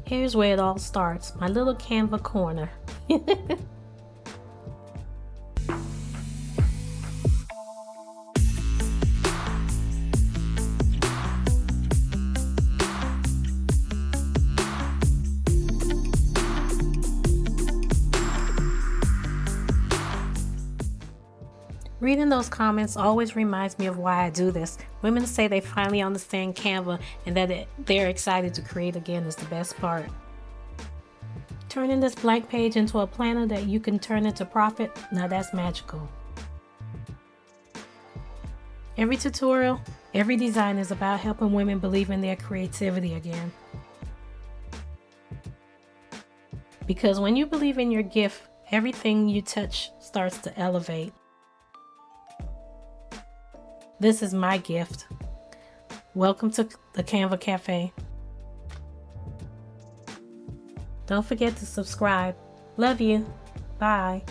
Here's where it all starts, my little Canva corner. Reading those comments always reminds me of why I do this. Women say they finally understand Canva and that they're excited to create again is the best part. Turning this blank page into a planner that you can turn into profit, now that's magical. Every tutorial, every design is about helping women believe in their creativity again. Because when you believe in your gift, everything you touch starts to elevate. This is my gift. Welcome to the Canva Cafe. Don't forget to subscribe. Love you. Bye.